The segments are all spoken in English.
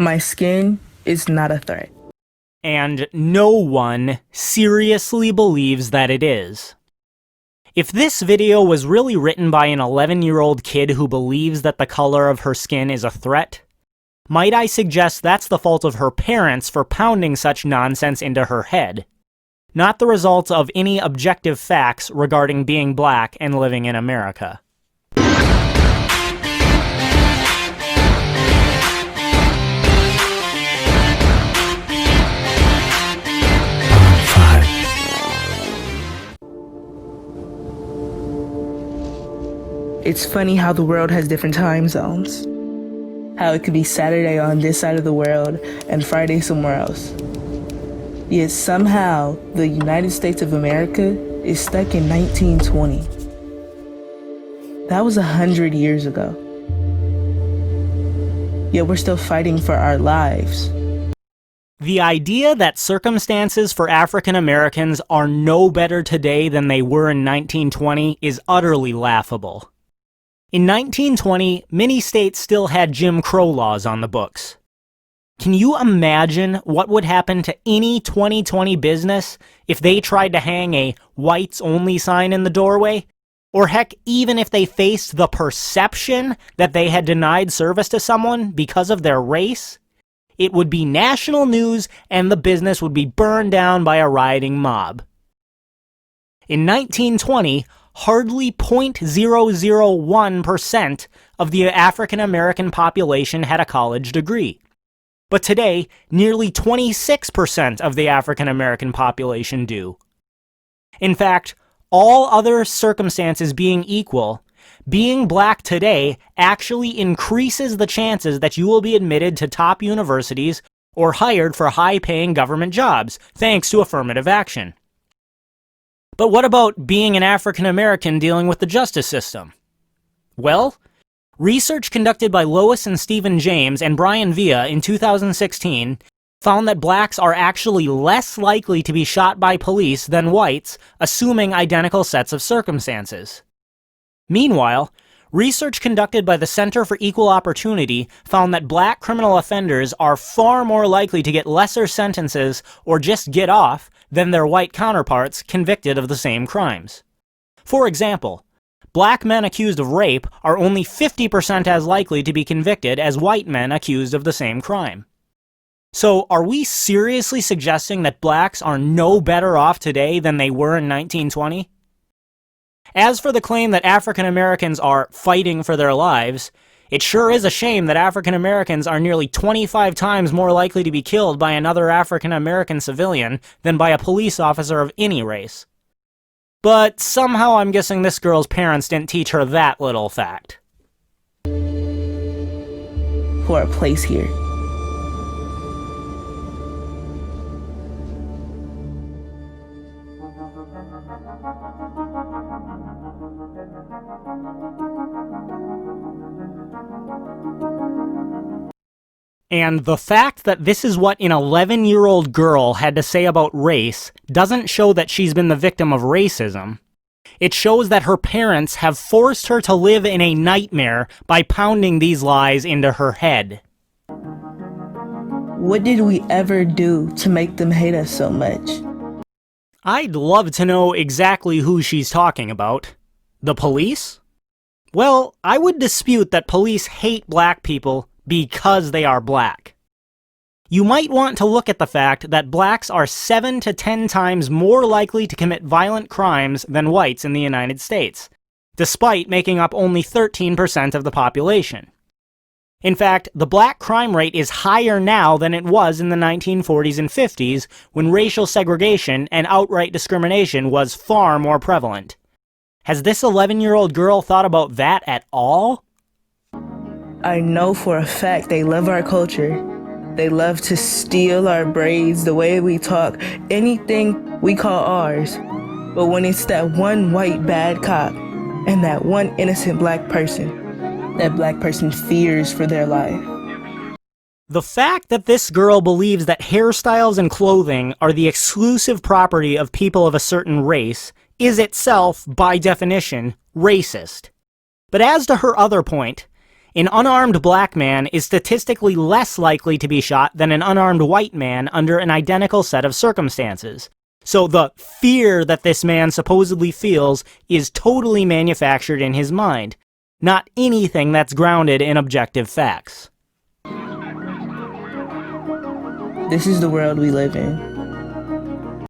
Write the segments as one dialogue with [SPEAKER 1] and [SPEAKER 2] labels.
[SPEAKER 1] My skin is not a threat.
[SPEAKER 2] And no one seriously believes that it is. If this video was really written by an 11-year-old kid who believes that the color of her skin is a threat, might I suggest that's the fault of her parents for pounding such nonsense into her head, not the result of any objective facts regarding being black and living in America.
[SPEAKER 1] It's funny how the world has different time zones. How it could be Saturday on this side of the world and Friday somewhere else. Yet somehow, the United States of America is stuck in 1920. That was 100 years ago. Yet we're still fighting for our lives.
[SPEAKER 2] The idea that circumstances for African Americans are no better today than they were in 1920 is utterly laughable. In 1920, many states still had Jim Crow laws on the books. Can you imagine what would happen to any 2020 business if they tried to hang a whites only sign in the doorway? Or heck, even if they faced the perception that they had denied service to someone because of their race? It would be national news and the business would be burned down by a rioting mob. In 1920, hardly 0.001% of the African American population had a college degree. But today, nearly 26% of the African American population do. In fact, all other circumstances being equal, being black today actually increases the chances that you will be admitted to top universities or hired for high-paying government jobs, thanks to affirmative action. But what about being an African American dealing with the justice system? Well, research conducted by Lois and Stephen James and Brian Villa in 2016 found that blacks are actually less likely to be shot by police than whites, assuming identical sets of circumstances. Meanwhile, research conducted by the Center for Equal Opportunity found that black criminal offenders are far more likely to get lesser sentences or just get off than their white counterparts convicted of the same crimes. For example, black men accused of rape are only 50% as likely to be convicted as white men accused of the same crime. So, are we seriously suggesting that blacks are no better off today than they were in 1920? As for the claim that African Americans are fighting for their lives, it sure is a shame that African Americans are nearly 25 times more likely to be killed by another African American civilian than by a police officer of any race. But somehow I'm guessing this girl's parents didn't teach her that little fact.
[SPEAKER 1] For a place here.
[SPEAKER 2] And the fact that this is what an 11-year-old girl had to say about race doesn't show that she's been the victim of racism. It shows that her parents have forced her to live in a nightmare by pounding these lies into her head.
[SPEAKER 1] What did we ever do to make them hate us so much?
[SPEAKER 2] I'd love to know exactly who she's talking about. The police? Well, I would dispute that police hate black people because they are black. You might want to look at the fact that blacks are 7 to 10 times more likely to commit violent crimes than whites in the United States, despite making up only 13% of the population. In fact, the black crime rate is higher now than it was in the 1940s and 50s, when racial segregation and outright discrimination was far more prevalent. Has this 11-year-old girl thought about that at all?
[SPEAKER 1] I know for a fact they love our culture. They love to steal our braids, the way we talk, anything we call ours. But when it's that one white bad cop and that one innocent black person, that black person fears for their life.
[SPEAKER 2] The fact that this girl believes that hairstyles and clothing are the exclusive property of people of a certain race is itself, by definition, racist. But as to her other point, An unarmed black man is statistically less likely to be shot than an unarmed white man under an identical set of circumstances. So the fear that this man supposedly feels is totally manufactured in his mind, not anything that's grounded in objective facts.
[SPEAKER 1] This is the world we live in.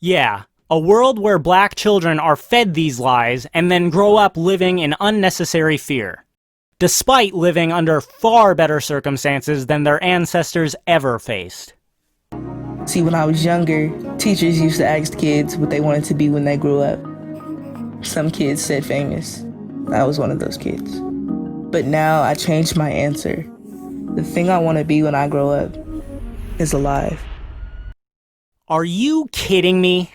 [SPEAKER 2] Yeah, a world where black children are fed these lies and then grow up living in unnecessary fear, despite living under far better circumstances than their ancestors ever faced.
[SPEAKER 1] See, when I was younger, teachers used to ask kids what they wanted to be when they grew up. Some kids said famous. I was one of those kids. But now I changed my answer. The thing I want to be when I grow up is alive.
[SPEAKER 2] Are you kidding me?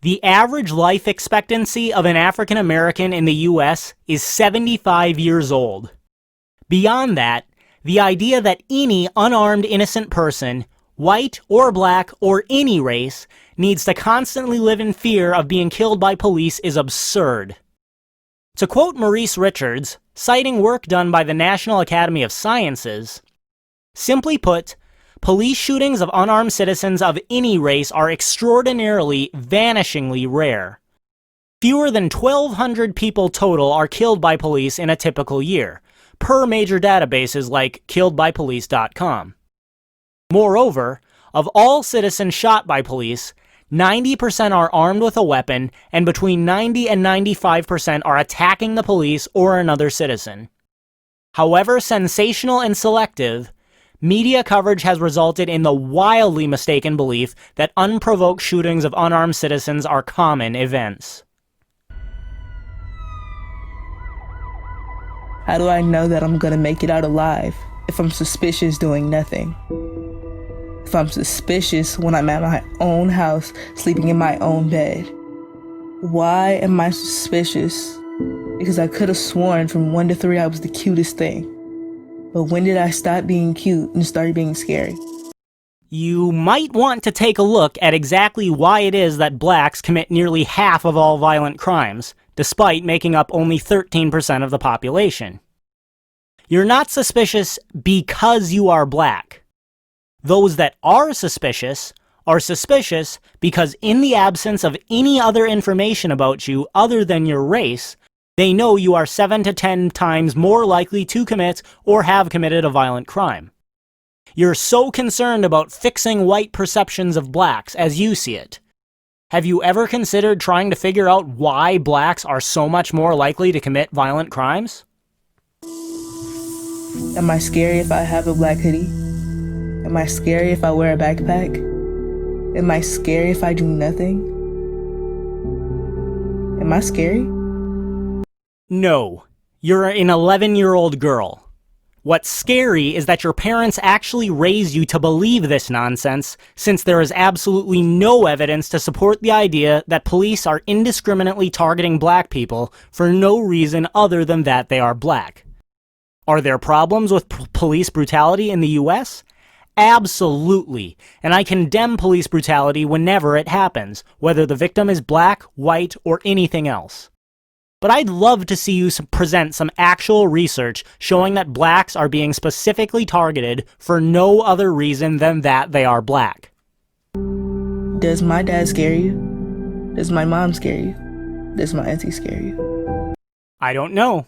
[SPEAKER 2] The average life expectancy of an African American in the US is 75 years old. Beyond that, the idea that any unarmed innocent person, white or black or any race, needs to constantly live in fear of being killed by police is absurd. To quote Maurice Richards, citing work done by the National Academy of Sciences, simply put, police shootings of unarmed citizens of any race are extraordinarily, vanishingly rare. Fewer than 1,200 people total are killed by police in a typical year, per major databases like killedbypolice.com. Moreover, of all citizens shot by police, 90% are armed with a weapon, and between 90 and 95% are attacking the police or another citizen. However sensational and selective, media coverage has resulted in the wildly mistaken belief that unprovoked shootings of unarmed citizens are common events.
[SPEAKER 1] How do I know that I'm gonna make it out alive if I'm suspicious doing nothing? If I'm suspicious when I'm at my own house, sleeping in my own bed? Why am I suspicious? Because I could have sworn from 1 to 3 I was the cutest thing. But when did I stop being cute and start being scary?
[SPEAKER 2] You might want to take a look at exactly why it is that blacks commit nearly half of all violent crimes, despite making up only 13% of the population. You're not suspicious because you are black. Those that are suspicious because in the absence of any other information about you other than your race, they know you are 7 to 10 times more likely to commit or have committed a violent crime. You're so concerned about fixing white perceptions of blacks as you see it. Have you ever considered trying to figure out why blacks are so much more likely to commit violent crimes?
[SPEAKER 1] Am I scary if I have a black hoodie? Am I scary if I wear a backpack? Am I scary if I do nothing? Am I scary?
[SPEAKER 2] No. You're an 11-year-old girl. What's scary is that your parents actually raised you to believe this nonsense, since there is absolutely no evidence to support the idea that police are indiscriminately targeting black people for no reason other than that they are black. Are there problems with police brutality in the US? Absolutely, and I condemn police brutality whenever it happens, whether the victim is black, white, or anything else. But I'd love to see you present some actual research showing that blacks are being specifically targeted for no other reason than that they are black.
[SPEAKER 1] Does my dad scare you? Does my mom scare you? Does my auntie scare you?
[SPEAKER 2] I don't know.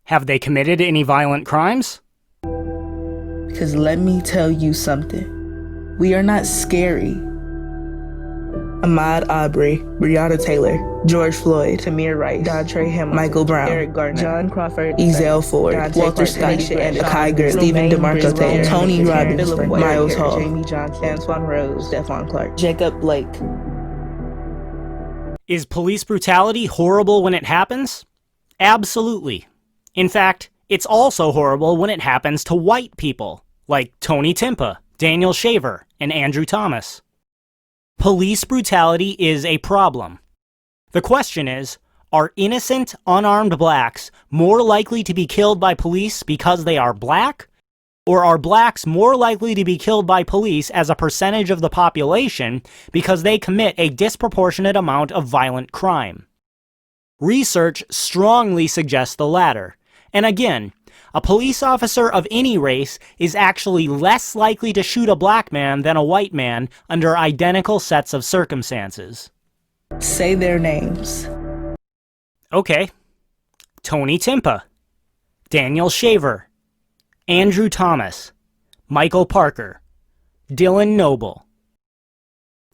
[SPEAKER 2] Have they committed any violent crimes?
[SPEAKER 1] Because let me tell you something. We are not scary. Ahmaud Arbery, Breonna Taylor, George Floyd, Tamir Rice, Dontre Hamilton, Michael Brown, Eric Garner, John Crawford, Ezell Ford, Walter Scott, Kai Gert, Stephen DeMarco Taylor, Tony Robbins, Miles Hall, Jamie Johnson, Antoine Rose, Stephon Clark, Jacob Blake.
[SPEAKER 2] Is police brutality horrible when it happens? Absolutely. In fact, it's also horrible when it happens to white people, like Tony Timpa, Daniel Shaver, and Andrew Thomas. Police brutality is a problem. The question is, are innocent, unarmed blacks more likely to be killed by police because they are black? Or are blacks more likely to be killed by police as a percentage of the population because they commit a disproportionate amount of violent crime? Research strongly suggests the latter. And again, A police officer of any race is actually less likely to shoot a black man than a white man under identical sets of circumstances.
[SPEAKER 1] Say their names.
[SPEAKER 2] Okay. Tony Timpa, Daniel Shaver, Andrew Thomas, Michael Parker, Dylan Noble.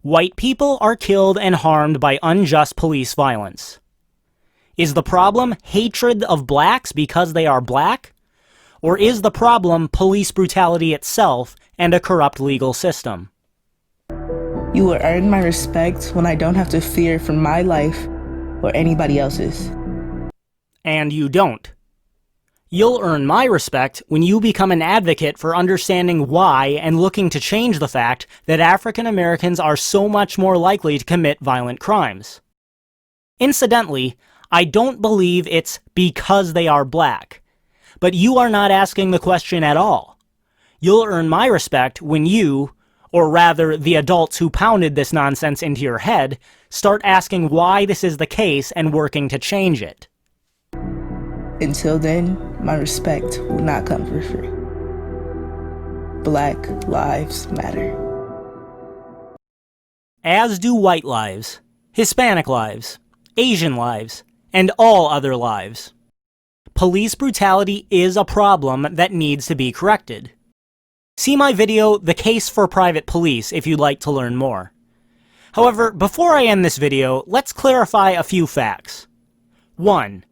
[SPEAKER 2] White people are killed and harmed by unjust police violence. Is the problem hatred of blacks because they are black? Or is the problem police brutality itself and a corrupt legal system?
[SPEAKER 1] You will earn my respect when I don't have to fear for my life or anybody else's.
[SPEAKER 2] And you don't. You'll earn my respect when you become an advocate for understanding why and looking to change the fact that African Americans are so much more likely to commit violent crimes. Incidentally, I don't believe it's because they are black. But you are not asking the question at all. You'll earn my respect when you, or rather the adults who pounded this nonsense into your head, start asking why this is the case and working to change it.
[SPEAKER 1] Until then, my respect will not come for free. Black lives matter.
[SPEAKER 2] As do white lives, Hispanic lives, Asian lives, and all other lives. Police brutality is a problem that needs to be corrected. See my video, The Case for Private Police, if you'd like to learn more. However, before I end this video, let's clarify a few facts. 1.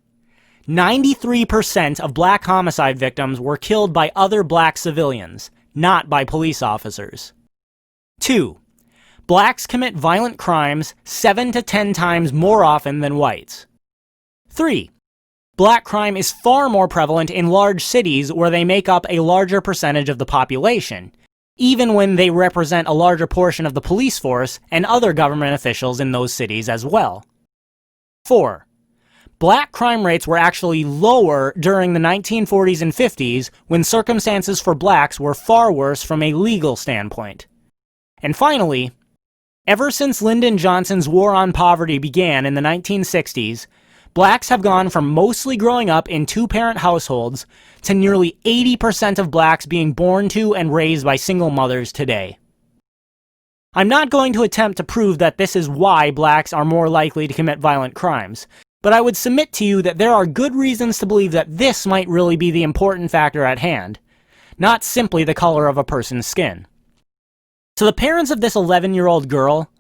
[SPEAKER 2] 93% of black homicide victims were killed by other black civilians, not by police officers. 2. Blacks commit violent crimes 7 to 10 times more often than whites. 3. Black crime is far more prevalent in large cities where they make up a larger percentage of the population, even when they represent a larger portion of the police force and other government officials in those cities as well. 4. Black crime rates were actually lower during the 1940s and 50s when circumstances for blacks were far worse from a legal standpoint. And finally, ever since Lyndon Johnson's War on Poverty began in the 1960s, blacks have gone from mostly growing up in two-parent households to nearly 80% of blacks being born to and raised by single mothers today. I'm not going to attempt to prove that this is why blacks are more likely to commit violent crimes, but I would submit to you that there are good reasons to believe that this might really be the important factor at hand, not simply the color of a person's skin. To the parents of this 11-year-old girl,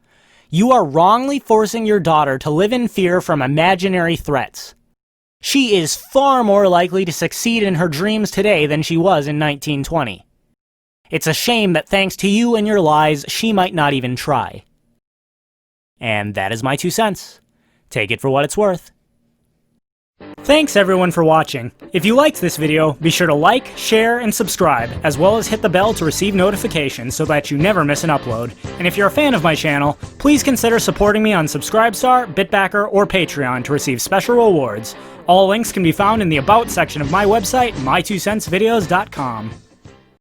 [SPEAKER 2] you are wrongly forcing your daughter to live in fear from imaginary threats. She is far more likely to succeed in her dreams today than she was in 1920. It's a shame that thanks to you and your lies, she might not even try. And that is my 2 cents. Take it for what it's worth. Thanks everyone for watching. If you liked this video, be sure to like, share, and subscribe, as well as hit the bell to receive notifications so that you never miss an upload. And if you're a fan of my channel, please consider supporting me on Subscribestar, Bitbacker, or Patreon to receive special rewards. All links can be found in the About section of my website, my2centsvideos.com.